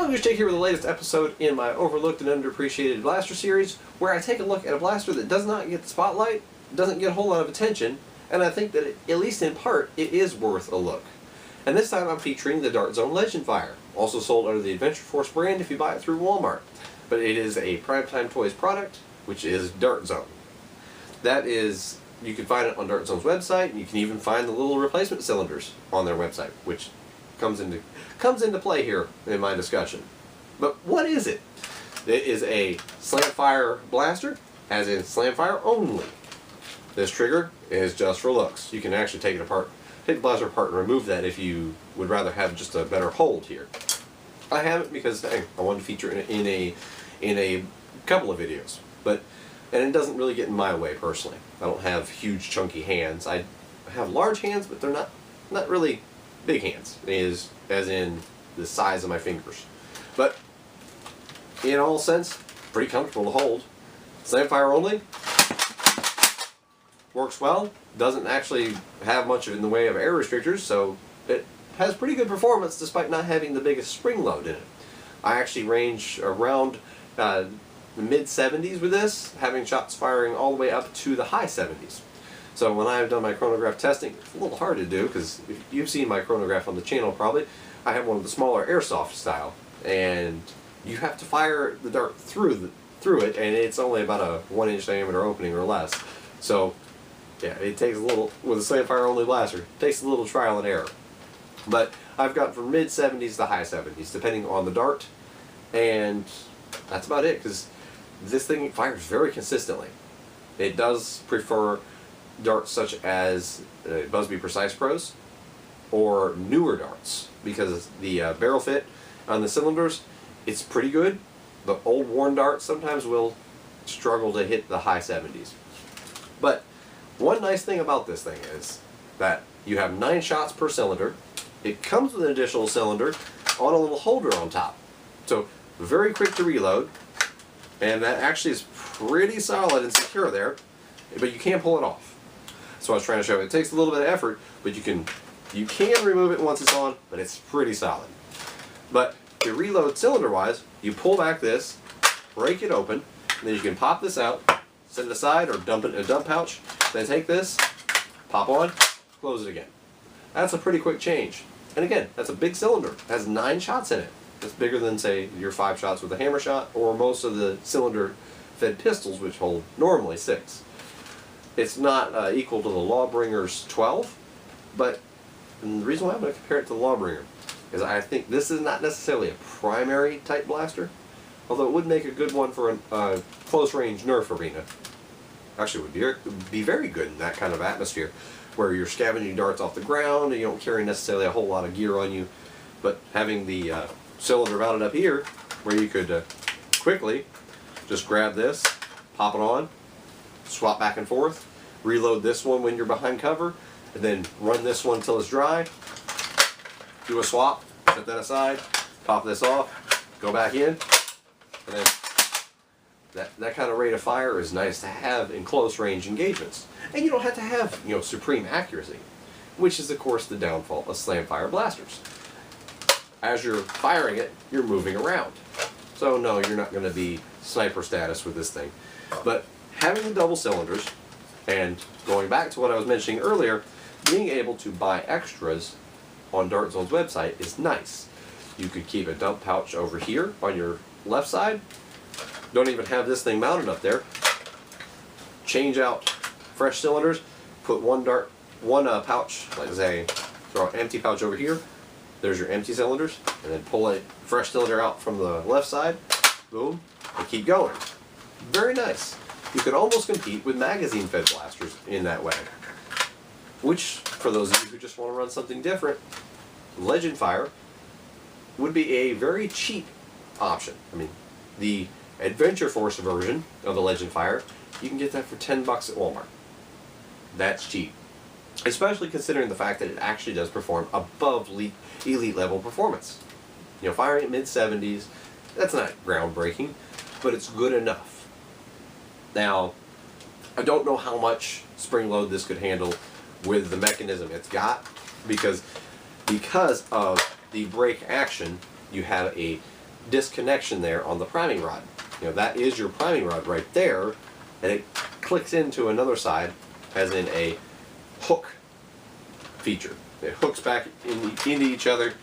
MongooseJake here with the latest episode in my overlooked and underappreciated blaster series, where I take a look at a blaster that does not get the spotlight, doesn't get a whole lot of attention, and I think that, at least in part, it is worth a look. And this time I'm featuring the Dart Zone Legend Fire, also sold under the Adventure Force brand if you buy it through Walmart. But it is a Primetime Toys product, which is Dart Zone. That is, you can find it on Dart Zone's website, and you can even find the little replacement cylinders on their website, which comes into play here in my discussion. But what is it? It is a slamfire blaster, as in slamfire only. This trigger is just for looks. You can actually take it apart, take the blaster apart and remove that if you would rather have just a better hold here. I have it because I wanted to feature it in a couple of videos, and it doesn't really get in my way personally. I don't have huge chunky hands. I have large hands, but they're not really big hands, as in the size of my fingers. But in all sense, pretty comfortable to hold. Slamfire only. Works well. Doesn't actually have much in the way of air restrictors, so it has pretty good performance despite not having the biggest spring load in it. I actually range around the mid-70s with this, having shots firing all the way up to the high 70s. So when I've done my chronograph testing, it's a little hard to do because you've seen my chronograph on the channel probably. I have one of the smaller airsoft style, and you have to fire the dart through it, and it's only about a 1-inch diameter opening or less. So yeah, it takes a little, with a slamfire only blaster, it takes a little trial and error. But I've got from mid-70s to high 70s, depending on the dart, and that's about it, because this thing fires very consistently. It does prefer darts such as Busby Precise Pros or newer darts, because the barrel fit on the cylinders, it's pretty good, but old worn darts sometimes will struggle to hit the high 70s. But one nice thing about this thing is that you have 9 shots per cylinder. It comes with an additional cylinder on a little holder on top, so very quick to reload, and that actually is pretty solid and secure there, but you can't pull it off. So I was trying to show it takes a little bit of effort, but you can remove it once it's on, but it's pretty solid. But to reload cylinder-wise, you pull back this, break it open, and then you can pop this out, set it aside, or dump it in a dump pouch, then take this, pop on, close it again. That's a pretty quick change. And again, that's a big cylinder. It has 9 shots in it. It's bigger than, say, your 5 shots with a hammer shot, or most of the cylinder-fed pistols, which hold normally 6. It's not equal to the Lawbringer's 12, but the reason why I'm going to compare it to the Lawbringer is I think this is not necessarily a primary type blaster, although it would make a good one for a close-range Nerf arena. Actually, it would be very good in that kind of atmosphere, where you're scavenging darts off the ground and you don't carry necessarily a whole lot of gear on you, but having the cylinder mounted up here, where you could quickly just grab this, pop it on, swap back and forth, reload this one when you're behind cover, and then run this one until it's dry, do a swap, set that aside, pop this off, go back in, and then that kind of rate of fire is nice to have in close range engagements. And you don't have to have, supreme accuracy, which is of course the downfall of slamfire blasters. As you're firing it, you're moving around. So no, you're not going to be sniper status with this thing. But having the double cylinders, and going back to what I was mentioning earlier, being able to buy extras on Dart Zone's website is nice. You could keep a dump pouch over here on your left side. Don't even have this thing mounted up there. Change out fresh cylinders, put one pouch, like say, throw an empty pouch over here. There's your empty cylinders, and then pull a fresh cylinder out from the left side. Boom, and keep going. Very nice. You could almost compete with magazine-fed blasters in that way. Which, for those of you who just want to run something different, Legend Fire would be a very cheap option. I mean, the Adventure Force version of the Legend Fire, you can get that for $10 at Walmart. That's cheap. Especially considering the fact that it actually does perform above elite level performance. Firing at mid-70s, that's not groundbreaking, but it's good enough. Now, I don't know how much spring load this could handle with the mechanism it's got, because of the brake action, you have a disconnection there on the priming rod. That is your priming rod right there, and it clicks into another side, as in a hook feature. It hooks back into each other.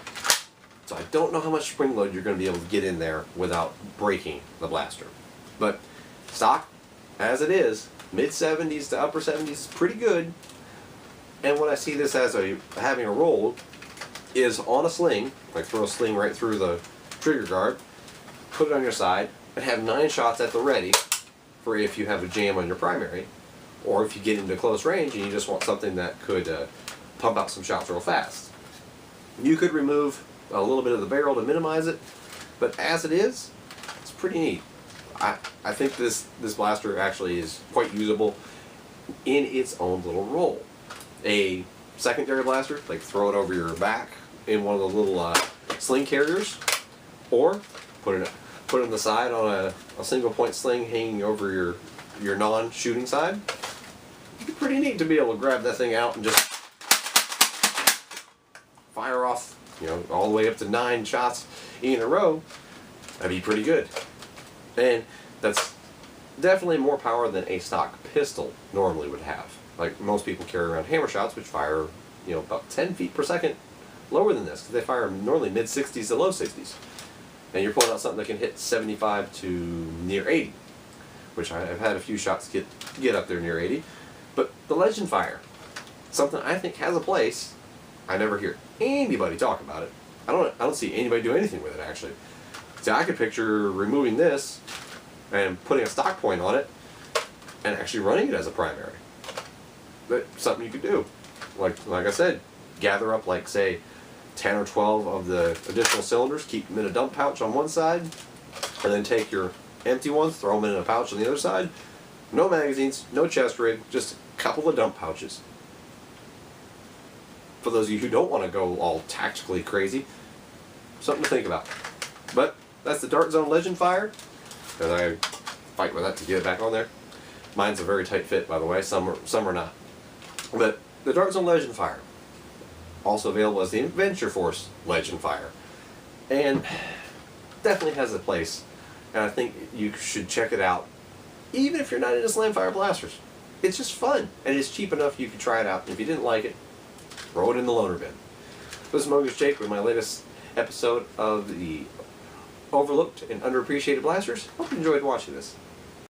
So I don't know how much spring load you're going to be able to get in there without breaking the blaster. But stock, as it is, mid-70s to upper 70s is pretty good. And what I see this as having a role is on a sling, like throw a sling right through the trigger guard, put it on your side, and have 9 shots at the ready for if you have a jam on your primary, or if you get into close range and you just want something that could pump out some shots real fast. You could remove a little bit of the barrel to minimize it, but as it is, it's pretty neat. I think this blaster actually is quite usable in its own little role. A secondary blaster, like throw it over your back in one of the little sling carriers, or put it on the side on a single point sling hanging over your non-shooting side. It'd be pretty neat to be able to grab that thing out and just fire off, all the way up to 9 shots in a row. That'd be pretty good. And that's definitely more power than a stock pistol normally would have. Like most people carry around hammer shots, which fire, about 10 feet per second lower than this, because they fire normally mid-60s to low 60s. And you're pulling out something that can hit 75 to near 80, which I've had a few shots get up there near 80. But the Legend Fire, something I think has a place. I never hear anybody talk about it. I don't see anybody do anything with it, actually. See, I could picture removing this and putting a stock point on it and actually running it as a primary. That's something you could do. Like I said, gather up, like, say, 10 or 12 of the additional cylinders, keep them in a dump pouch on one side, and then take your empty ones, throw them in a pouch on the other side. No magazines, no chest rig, just a couple of dump pouches. For those of you who don't want to go all tactically crazy, something to think about. But that's the Dart Zone Legend Fire, as I fight with that to get it back on there. Mine's a very tight fit, by the way. Some are not. But the Dart Zone Legend Fire, also available as the Adventure Force Legend Fire, and definitely has a place. And I think you should check it out, even if you're not into Slamfire blasters. It's just fun, and it's cheap enough you can try it out. And if you didn't like it, throw it in the loaner bin. This is MongooseJake with my latest episode of the Overlooked and Underappreciated Blasters. Hope you enjoyed watching this.